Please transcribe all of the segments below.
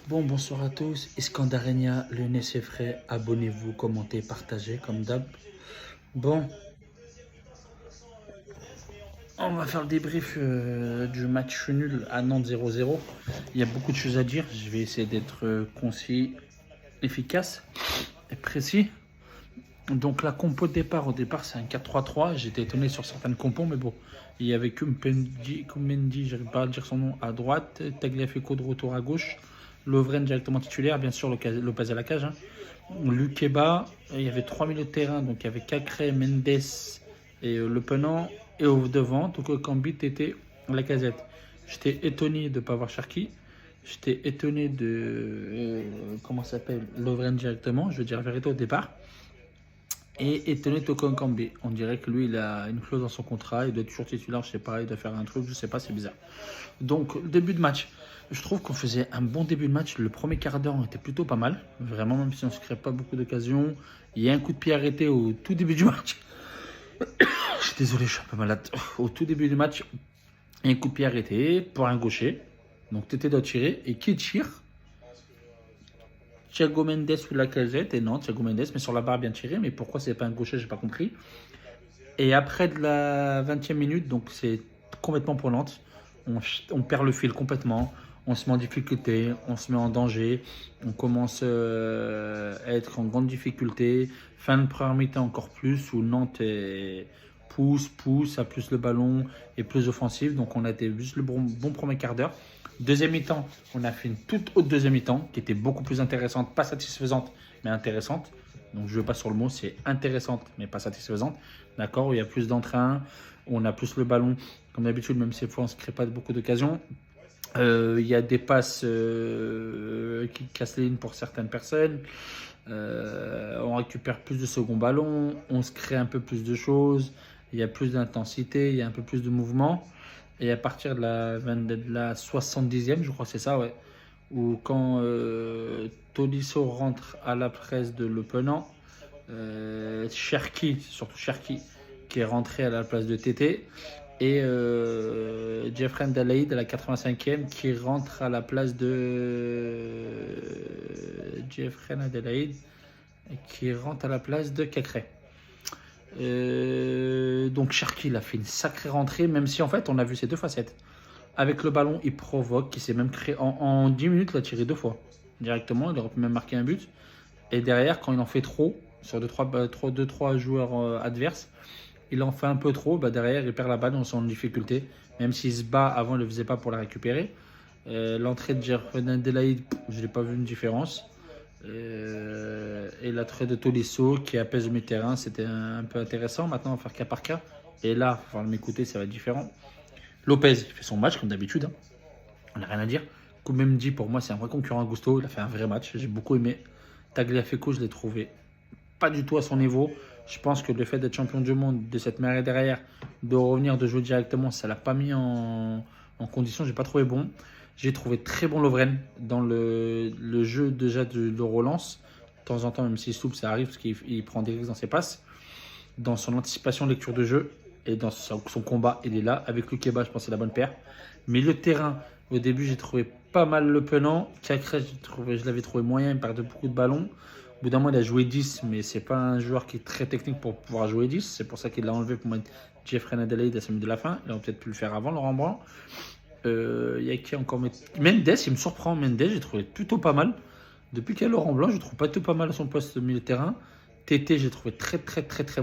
Bonsoir à tous. Iskandarenia, le nez c'est frais. Abonnez-vous, commentez, partagez comme d'hab. Bon, on va faire le débrief du match nul à Nantes 0-0. Il y a beaucoup de choses à dire. Je vais essayer d'être concis, efficace et précis. Donc la compo de départ, au départ c'est un 4-3-3. J'étais étonné sur certaines compos, mais bon. Il y avait Kumendi, j'arrive pas à dire son nom, à droite. Tagliafico de retour à gauche. Lovren directement titulaire, bien sûr Lopez à la cage. Lukeba, il y avait 3 milieux de terrain, donc il y avait Cacré, Mendes et Le Penant. Et au devant, Toko Kambi, Tété, Lacazette. J'étais étonné de ne pas voir Cherki. J'étais étonné de. Comment ça s'appelle Lovren directement, je veux dire la vérité au départ. Et étonné de Toko Kambi. On dirait que lui, il a une clause dans son contrat, il doit être toujours titulaire, je sais pas, il doit faire un truc, je sais pas, c'est bizarre. Donc, le début de match. Je trouve qu'on faisait un bon début de match. Le premier quart d'heure était plutôt pas mal. Vraiment, même si on ne se crée pas beaucoup d'occasions. Il y a un coup de pied arrêté au tout début du match. Je suis désolé, je suis un peu malade. Au tout début du match, il y a un coup de pied arrêté pour un gaucher. Donc Tété doit tirer. Et qui tire? Thiago Mendes ou Lacazette. Et non, Thiago Mendes, mais sur la barre bien tiré. Mais pourquoi c'est pas un gaucher, j'ai pas compris. Et après de la 20e minute, donc c'est complètement pour Nantes. On perd le fil complètement. On se met en difficulté, on se met en danger, on commence à être en grande difficulté. Fin de première mi-temps encore plus, où Nantes pousse, a plus le ballon et plus offensif. Donc on a été juste le bon premier quart d'heure. Deuxième mi-temps, on a fait une toute haute deuxième mi-temps qui était beaucoup plus intéressante, pas satisfaisante, mais intéressante. Donc je ne veux pas sur le mot, c'est intéressante, mais pas satisfaisante. D'accord, où il y a plus d'entrain, où on a plus le ballon, comme d'habitude, même si fois on ne se crée pas beaucoup d'occasions. Il y a des passes qui cassent les lignes pour certaines personnes. On récupère plus de second ballon. On se crée un peu plus de choses. Il y a plus d'intensité. Il y a un peu plus de mouvement. Et à partir de la 70e, je crois que c'est ça, ouais. Où quand Tolisso rentre à la presse de Le Penant, Cherki, surtout Cherki, qui est rentré à la place de Tété et Jeffrey Ndalaïd à la 85e qui rentre à la place de Jeffrey Ndalaïd qui rentre à la place de Cacré. Donc Cherki il a fait une sacrée rentrée, même si en fait on a vu ses deux facettes. Avec le ballon, il provoque, il s'est même créé en 10 minutes, il a tiré deux fois directement, il aurait pu même marquer un but. Et derrière, quand il en fait trop, sur 2-3 joueurs adverses, il en fait un peu trop, derrière il perd la balle, on sent en difficulté. Même s'il se bat avant, il ne le faisait pas pour la récupérer. L'entrée de Germain Delaïd, je n'ai pas vu une différence. Et l'entrée de Tolisso qui apaise le milieu-terrain, c'était un peu intéressant. Maintenant, on va faire cas par cas. Et là, il va m'écouter, ça va être différent. Lopez, il fait son match comme d'habitude. Hein. On n'a rien à dire. Même pour moi, c'est un vrai concurrent à Gusto. Il a fait un vrai match. J'ai beaucoup aimé. Tagliafico, je l'ai trouvé pas du tout à son niveau. Je pense que le fait d'être champion du monde, de cette marée derrière, de revenir, de jouer directement, ça l'a pas mis en condition. J'ai pas trouvé bon. J'ai trouvé très bon Lovren dans le jeu déjà de relance. De temps en temps, même s'il soupe, ça arrive parce qu'il prend des risques dans ses passes. Dans son anticipation, lecture de jeu et dans son combat, il est là. Avec Lukeba, je pense que c'est la bonne paire. Mais le terrain, au début, j'ai trouvé pas mal le penant. Cacré, je l'avais trouvé moyen, il perdait beaucoup de ballons. Au bout d'un moment, il a joué 10, mais c'est pas un joueur qui est très technique pour pouvoir jouer 10. C'est pour ça qu'il l'a enlevé pour mettre Jeffrey Nadalaïd à la semaine de la fin. Il aurait peut-être pu le faire avant, Laurent Blanc. Il y a qui encore Mendes, il me surprend. Mendes, j'ai trouvé plutôt pas mal. Depuis qu'il y a Laurent Blanc, je trouve pas tout pas mal à son poste de milieu de terrain. Tété, j'ai trouvé très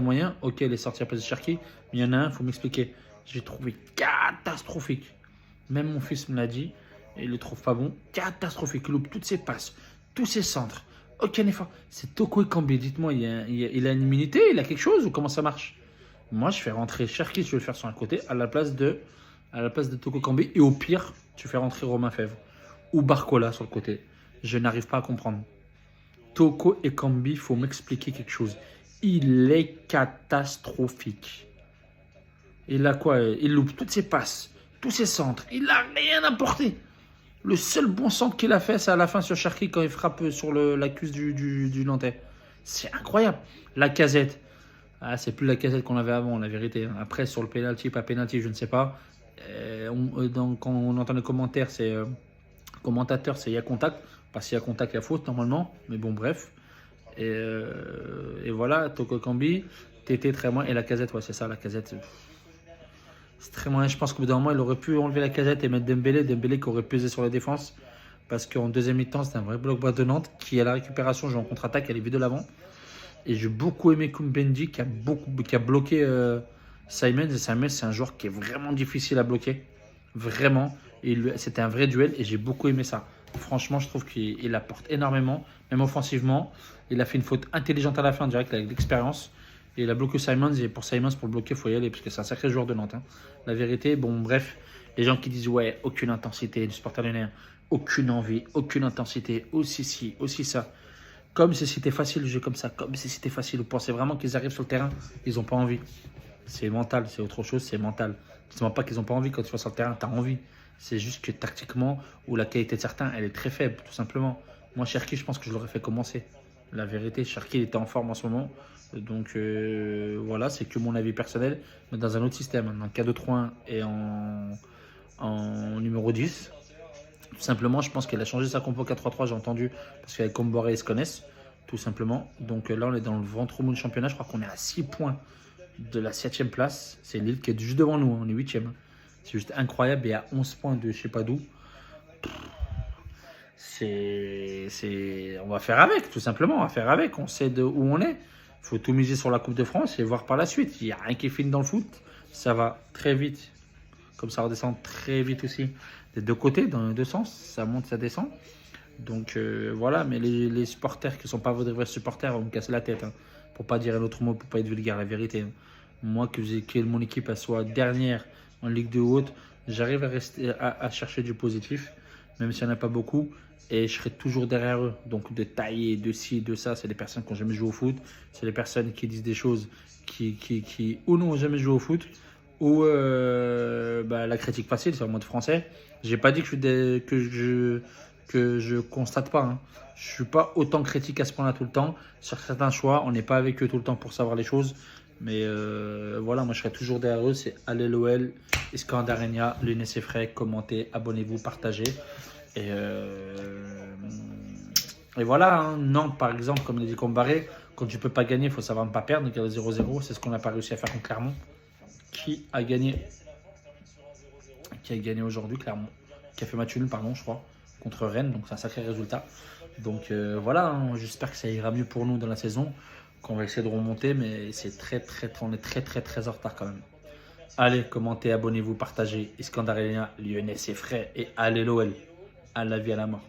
moyen. Ok, il est sorti à place de Cherki, mais il y en a un, il faut m'expliquer. J'ai trouvé catastrophique. Même mon fils me l'a dit, et il le trouve pas bon. Catastrophique. Il loupe toutes ses passes, tous ses centres. Aucun effort. C'est Toko Ekambi. Dites-moi, il a une immunité, il a quelque chose ou comment ça marche? Moi, je fais rentrer Cherki, je vais le faire sur un côté, à la place de Toko Ekambi. Et au pire, tu fais rentrer Romain Fèvre ou Barcola sur le côté. Je n'arrive pas à comprendre. Toko Ekambi, il faut m'expliquer quelque chose. Il est catastrophique. Il a quoi? Il loupe toutes ses passes, tous ses centres. Il n'a rien apporté. Le seul bon centre qu'il a fait, c'est à la fin sur Cherki quand il frappe sur la cuisse du Nantais. C'est incroyable. La casette. Ah, c'est plus la casette qu'on avait avant, la vérité. Après, sur le penalty, pas penalty, je ne sais pas. Quand on entend les commentaires, c'est Commentateur, c'est il y a contact. Parce qu'il y a contact, il y a faute normalement. Mais bon, bref. Et voilà, Toko Kambi, Tété très loin. Et la casette, ouais, c'est ça, la casette. C'est très loin. Je pense qu'au bout d'un moment, il aurait pu enlever la casette et mettre Dembélé. Dembélé qui aurait pesé sur la défense. Parce qu'en deuxième mi-temps, c'était un vrai bloc bas de Nantes qui, à la récupération, joue en contre-attaque, elle est vue de l'avant. Et j'ai beaucoup aimé Koumbendi qui a bloqué Simons. Et Simons, c'est un joueur qui est vraiment difficile à bloquer. Vraiment. C'était un vrai duel et j'ai beaucoup aimé ça. Franchement, je trouve qu'il apporte énormément, même offensivement. Il a fait une faute intelligente à la fin, direct, avec l'expérience. Et il a bloqué Simons. Et pour Simons, pour le bloquer, il faut y aller parce que c'est un sacré joueur de Nantes. Hein. La vérité, bon, bref, les gens qui disent ouais, aucune intensité du supporter lyonnais, aucune envie, aucune intensité, aussi ci, aussi ça. Comme si c'était facile de jouer comme ça, comme si c'était facile. Vous pensez vraiment qu'ils arrivent sur le terrain, ils n'ont pas envie. C'est mental, c'est autre chose, c'est mental. Dis-moi pas qu'ils n'ont pas envie quand tu vas sur le terrain, tu as envie. C'est juste que tactiquement, ou la qualité de certains, elle est très faible, tout simplement. Moi, Cherki, je pense que je l'aurais fait commencer. La vérité, Cherki, il était en forme en ce moment. Donc voilà, c'est que mon avis personnel, mais dans un autre système, en 4-2-3-1 et en numéro 10. Tout simplement, je pense qu'elle a changé sa compo 4-3-3, j'ai entendu, parce qu'avec Comboré, ils se connaissent, tout simplement. Donc là, on est dans le ventre mou du championnat. Je crois qu'on est à 6 points de la 7ème place. C'est Lille qui est juste devant nous, hein, on est 8ème. C'est juste incroyable et à 11 points de je sais pas d'où. On va faire avec, tout simplement. On va faire avec. On sait de où on est. Il faut tout miser sur la Coupe de France et voir par la suite. Il n'y a rien qui est fini dans le foot. Ça va très vite. Comme ça redescend très vite aussi. Des deux côtés, dans les deux sens. Ça monte, ça descend. Donc voilà, mais les supporters qui ne sont pas vrais supporters vont me casser la tête. Hein, pour pas dire un autre mot, pour pas être vulgaire, la vérité. Hein. Moi, que mon équipe elle soit dernière en Ligue de haute, j'arrive à rester à chercher du positif, même s'il n'y en a pas beaucoup. Et je serai toujours derrière eux. Donc de tailler, de ci, de ça, c'est des personnes qui n'ont jamais joué au foot. C'est des personnes qui disent des choses qui ou n'ont jamais joué au foot, ou la critique facile, c'est en mode français. J'ai pas dit que je constate pas. Hein. Je suis pas autant critique à ce point-là tout le temps. Sur certains choix, on n'est pas avec eux tout le temps pour savoir les choses. Mais voilà, moi je serai toujours derrière eux. C'est allez l'OL, Iskandarenia, Lunes et Fray, commentez, abonnez-vous, partagez. Et, et voilà, hein. Nantes par exemple, comme l'a dit Combaré, quand tu peux pas gagner, il faut savoir ne pas perdre. Donc il y a le 0-0, c'est ce qu'on n'a pas réussi à faire contre Clermont. Qui a gagné aujourd'hui, Clermont. Qui a fait match nul, pardon, je crois, contre Rennes. Donc c'est un sacré résultat. Donc voilà, hein, j'espère que ça ira mieux pour nous dans la saison. Qu'on va essayer de remonter, mais on est très en retard quand même. Allez, commentez, abonnez-vous, partagez. Iskandarenia, Lyonnais, c'est frais. Et allez l'OL. À la vie, à la mort.